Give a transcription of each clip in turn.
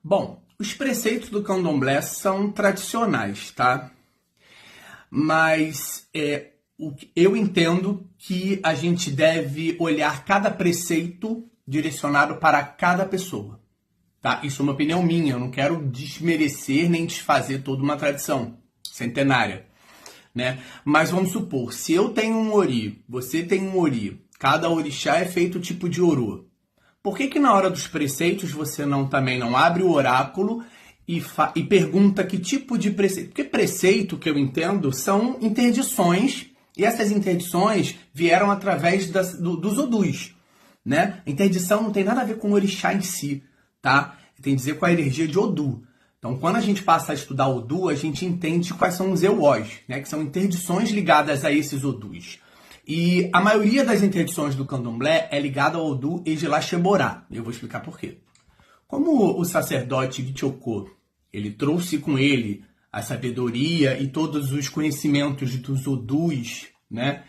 Bom, os preceitos do candomblé são tradicionais, tá? Mas eu entendo que a gente deve olhar cada preceito direcionado para cada pessoa, tá? Isso é uma opinião minha, eu não quero desmerecer nem desfazer toda uma tradição centenária, né? Mas vamos supor, se eu tenho um ori, você tem um ori, cada orixá é feito tipo de orô. Por que na hora dos preceitos você também não abre o oráculo e pergunta que tipo de preceito? Porque preceito, que eu entendo, são interdições, e essas interdições vieram através dos odus, né? Interdição não tem nada a ver com o orixá em si, tá? Tem a dizer com a energia de Odu. Então, quando a gente passa a estudar Odu, a gente entende quais são os euós, né? Que são interdições ligadas a esses odus. E a maioria das interdições do candomblé é ligada ao Odu Ejilaxeborá. Eu vou explicar por quê. Como o sacerdote Vichocô, ele trouxe com ele a sabedoria e todos os conhecimentos dos Odus, né?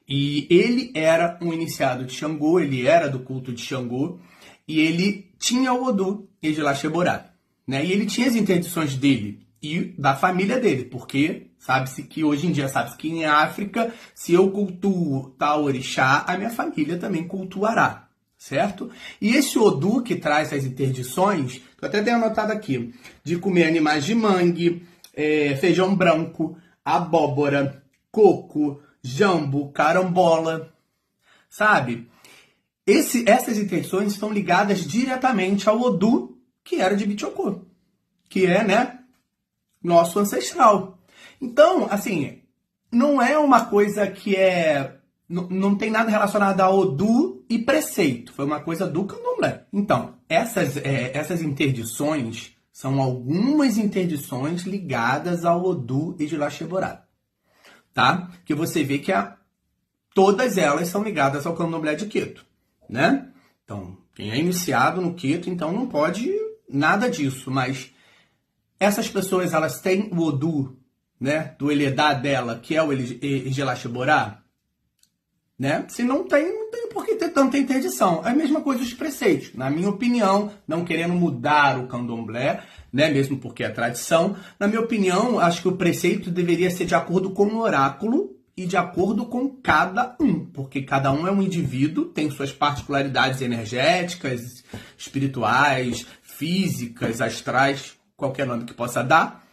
E ele era um iniciado de Xangô, ele era do culto de Xangô, e ele tinha o Odu Ejilaxeborá, né? E ele tinha as interdições dele e da família dele, porque sabe-se que hoje em dia, sabe-se que em África, se eu cultuo tal orixá, a minha família também cultuará, certo? E esse Odu que traz as interdições, eu até tenho anotado aqui, de comer animais de mangue, feijão branco, abóbora, coco, jambo, carambola, sabe? Essas interdições estão ligadas diretamente ao Odu, que era de Bichocô, que é, né, nosso ancestral. Então, assim, não é uma coisa que não tem nada relacionado a Odu e preceito. Foi uma coisa do candomblé. Então, essas interdições são algumas interdições ligadas ao Odu Ejilaxeborá, tá? Que você vê que todas elas são ligadas ao candomblé de Queto, né? Então, quem é iniciado no Queto, então não pode nada disso, mas essas pessoas, elas têm o Odu, né, do Eledá dela, que é o Ejilaxeborá, né? Se não tem, não tem por que ter tanta interdição. É a mesma coisa os preceitos. Na minha opinião, não querendo mudar o candomblé, né, mesmo porque é tradição, na minha opinião, acho que o preceito deveria ser de acordo com o oráculo e de acordo com cada um, porque cada um é um indivíduo, tem suas particularidades energéticas, espirituais, físicas, astrais, qualquer nome que possa dar.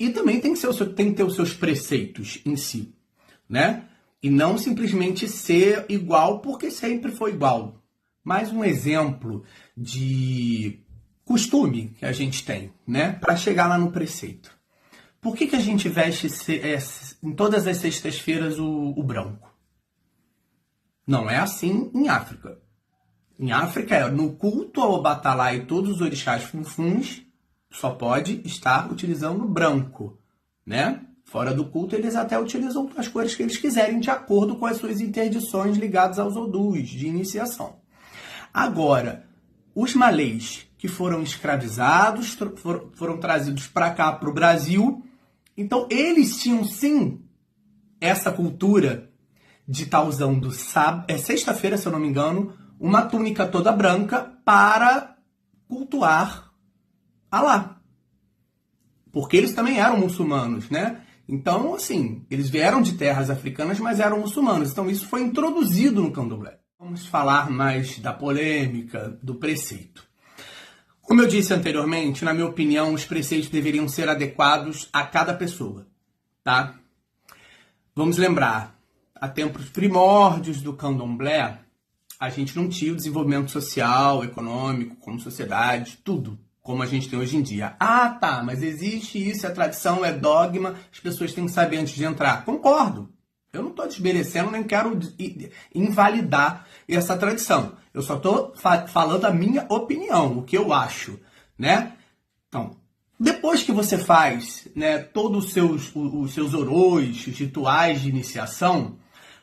E também tem que ter os seus preceitos em si, né? E não simplesmente ser igual porque sempre foi igual. Mais um exemplo de costume que a gente tem, né? Para chegar lá no preceito. Por que a gente veste em todas as sextas-feiras o branco? Não é assim em África. Em África, no culto ao Obatalá e todos os orixás funfuns, só pode estar utilizando branco, né? Fora do culto, eles até utilizam as cores que eles quiserem, de acordo com as suas interdições ligadas aos odus de iniciação. Agora, os malês que foram escravizados, foram trazidos para cá, para o Brasil, então eles tinham sim essa cultura de estar usando sexta-feira, se eu não me engano, uma túnica toda branca para cultuar Alá. Porque eles também eram muçulmanos, né? Então, assim, eles vieram de terras africanas, mas eram muçulmanos. Então, isso foi introduzido no candomblé. Vamos falar mais da polêmica, do preceito. Como eu disse anteriormente, na minha opinião, os preceitos deveriam ser adequados a cada pessoa, tá? Vamos lembrar, há tempos primórdios do candomblé, a gente não tinha o desenvolvimento social, econômico, como sociedade, tudo como a gente tem hoje em dia. Ah, tá, mas existe isso, a tradição é dogma, as pessoas têm que saber antes de entrar. Concordo. Eu não estou desmerecendo, nem quero invalidar essa tradição. Eu só estou falando a minha opinião, o que eu acho, né? Então, depois que você faz, né, todos os seus orôs, os rituais de iniciação,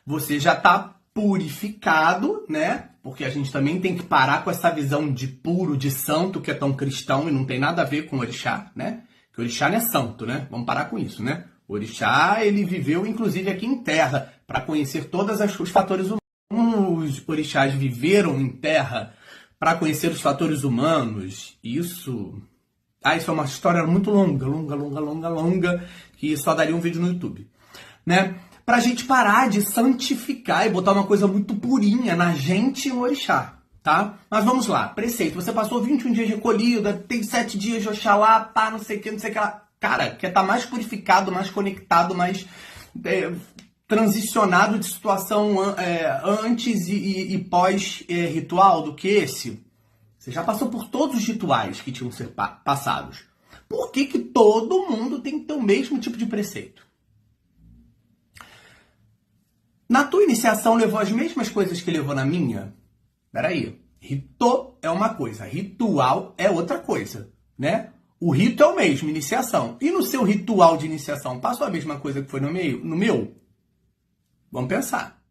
você já está purificado, né? Porque a gente também tem que parar com essa visão de puro, de santo, que é tão cristão e não tem nada a ver com o orixá, né? Que o orixá não é santo, né? Vamos parar com isso, né? O orixá, ele viveu, inclusive, aqui em terra, para conhecer todos os fatores humanos. Como os orixás viveram em terra para conhecer os fatores humanos, isso Ah, isso é uma história muito longa, que só daria um vídeo no YouTube, né? Pra gente parar de santificar e botar uma coisa muito purinha na gente e no orixá, tá? Mas vamos lá, preceito. Você passou 21 dias recolhido, tem 7 dias de Oxalá, pá, não sei o que lá. Cara, quer estar mais purificado, mais conectado, mais transicionado de situação antes e pós ritual do que esse? Você já passou por todos os rituais que tinham que ser passados. Por que todo mundo tem que ter o mesmo tipo de preceito? Na tua iniciação levou as mesmas coisas que levou na minha? Peraí. Rito é uma coisa, ritual é outra coisa, né? O rito é o mesmo, iniciação. E no seu ritual de iniciação, passou a mesma coisa que foi no meu? Vamos pensar.